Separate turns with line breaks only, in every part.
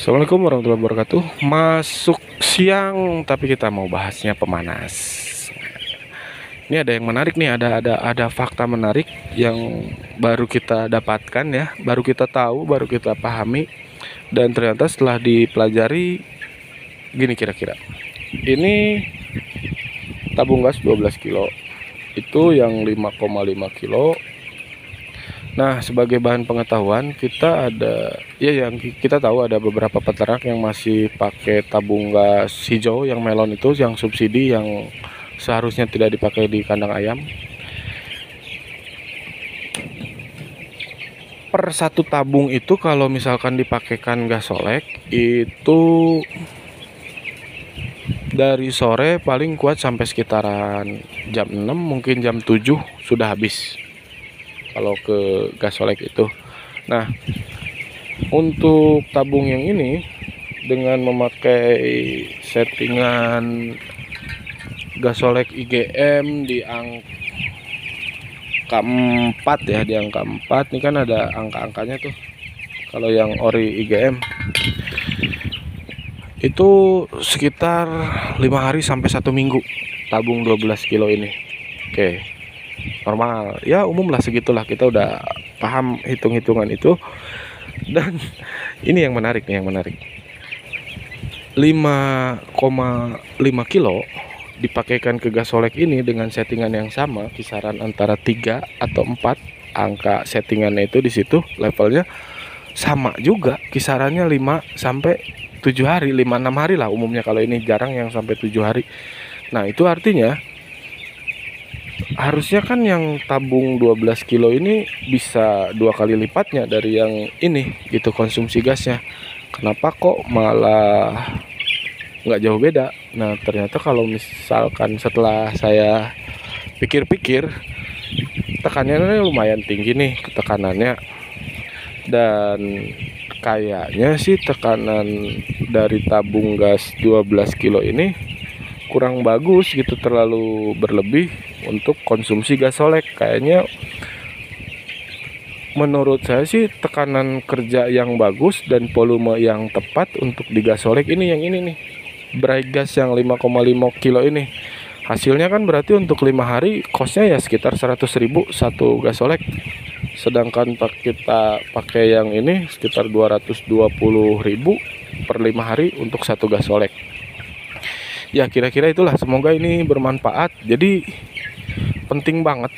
Assalamualaikum warahmatullahi wabarakatuh. Masuk siang, tapi kita mau bahasnya pemanas. Ini ada yang menarik nih, ada fakta menarik yang baru kita dapatkan ya, baru kita tahu, baru kita pahami, dan ternyata setelah dipelajari gini kira-kira. Ini tabung gas 12 kilo, itu yang 5,5 kilo. Nah, sebagai bahan pengetahuan, kita ada ya yang kita tahu ada beberapa peternak yang masih pakai tabung gas hijau yang melon itu, yang subsidi, yang seharusnya tidak dipakai di kandang ayam. Per satu tabung itu kalau misalkan dipakaikan gas solek itu dari sore paling kuat sampai sekitaran jam 6, mungkin jam 7 sudah habis kalau ke gas solek itu. Nah, untuk tabung yang ini dengan memakai settingan gas solek IGM di angka 4 ya, di angka 4 ini kan ada angka-angkanya tuh. Kalau yang ori IGM itu sekitar 5 hari sampai 1 minggu tabung 12 kilo ini. Oke, normal ya, umum lah segitulah, kita udah paham hitung-hitungan itu. Dan ini yang menarik nih, yang menarik, 5,5 kilo dipakaikan ke gas solek ini dengan settingan yang sama, kisaran antara 3 atau 4 angka settingannya itu, di situ levelnya sama juga, kisarannya 5 sampai 7 hari, 5-6 hari lah umumnya, kalau ini jarang yang sampai 7 hari. Nah, itu artinya harusnya kan yang tabung 12 kilo ini bisa 2 kali lipatnya dari yang ini gitu konsumsi gasnya. Kenapa kok malah nggak jauh beda? Nah, ternyata kalau misalkan setelah saya pikir-pikir, tekanannya lumayan tinggi nih tekanannya, dan kayaknya sih tekanan dari tabung gas 12 kilo ini kurang bagus gitu, terlalu berlebih untuk konsumsi gas solek. Kayaknya menurut saya sih tekanan kerja yang bagus dan volume yang tepat untuk di gas solek ini yang ini nih, Bright Gas yang 5,5 kilo ini. Hasilnya kan berarti untuk 5 hari kosnya ya sekitar 100.000 satu gas solek. Sedangkan kita pakai yang ini sekitar 220.000 per 5 hari untuk satu gas solek. Ya kira-kira itulah, semoga ini bermanfaat. Jadi penting banget,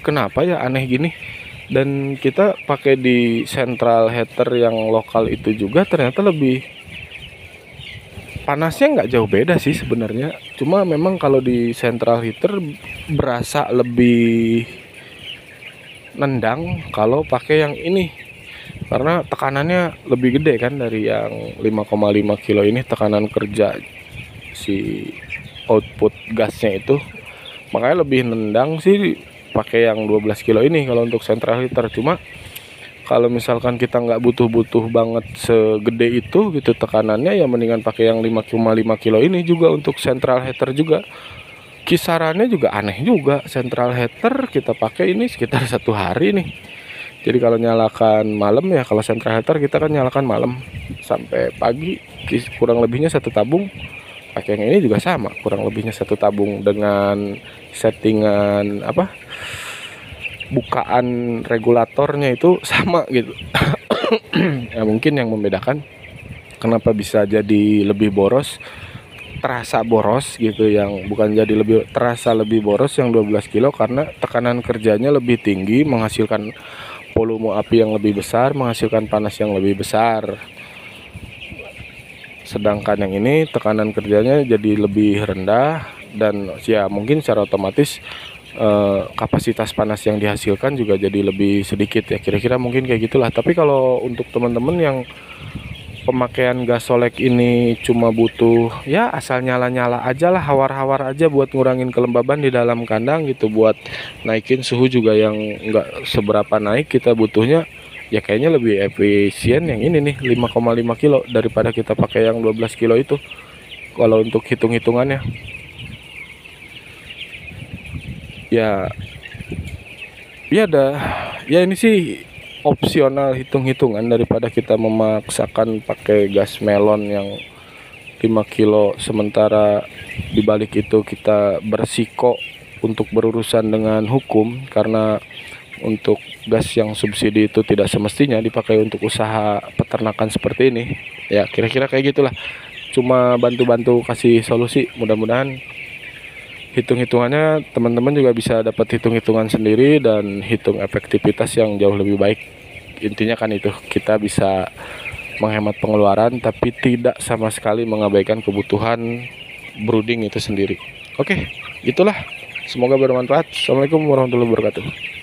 kenapa ya aneh gini. Dan kita pakai di central heater yang lokal itu juga ternyata lebih panasnya nggak jauh beda sih sebenarnya. Cuma memang kalau di central heater berasa lebih nendang kalau pakai yang ini, karena tekanannya lebih gede kan dari yang 5,5 kilo ini, tekanan kerja si output gasnya itu, makanya lebih nendang sih pakai yang 12 kilo ini kalau untuk central heater. Cuma kalau misalkan kita nggak butuh-butuh banget segede itu gitu tekanannya, ya mendingan pakai yang 5,5 kilo ini juga untuk central heater juga. Kisarannya juga aneh juga, central heater kita pakai ini sekitar 1 hari nih. Jadi kalau nyalakan malam ya, kalau central heater kita kan nyalakan malam sampai pagi, kurang lebihnya satu tabung. Pakai yang ini juga sama, kurang lebihnya satu tabung dengan settingan apa, bukaan regulatornya itu sama gitu. Ya mungkin yang membedakan kenapa bisa jadi lebih boros, terasa boros gitu, yang bukan jadi lebih terasa lebih boros yang 12 kilo, karena tekanan kerjanya lebih tinggi, menghasilkan volume api yang lebih besar, menghasilkan panas yang lebih besar. Sedangkan yang ini tekanan kerjanya jadi lebih rendah, dan ya mungkin secara otomatis kapasitas panas yang dihasilkan juga jadi lebih sedikit ya, kira-kira mungkin kayak gitulah. Tapi kalau untuk teman-teman yang pemakaian gas solek ini cuma butuh ya asal nyala-nyala aja lah, hawar-hawar aja buat ngurangin kelembaban di dalam kandang gitu, buat naikin suhu juga yang enggak seberapa naik, kita butuhnya ya kayaknya lebih efisien yang ini nih 5,5 kilo daripada kita pakai yang 12 kilo itu kalau untuk hitung-hitungannya. Ya ada ya, ini sih opsional hitung-hitungan daripada kita memaksakan pakai gas melon yang 5 kilo, sementara dibalik itu kita bersiko untuk berurusan dengan hukum, karena untuk gas yang subsidi itu tidak semestinya dipakai untuk usaha peternakan seperti ini. Ya kira-kira kayak gitulah, cuma bantu-bantu kasih solusi. Mudah-mudahan hitung-hitungannya teman-teman juga bisa dapat hitung-hitungan sendiri dan hitung efektivitas yang jauh lebih baik. Intinya kan itu, kita bisa menghemat pengeluaran tapi tidak sama sekali mengabaikan kebutuhan brooding itu sendiri. Oke, itulah. Semoga bermanfaat. Assalamualaikum warahmatullahi wabarakatuh.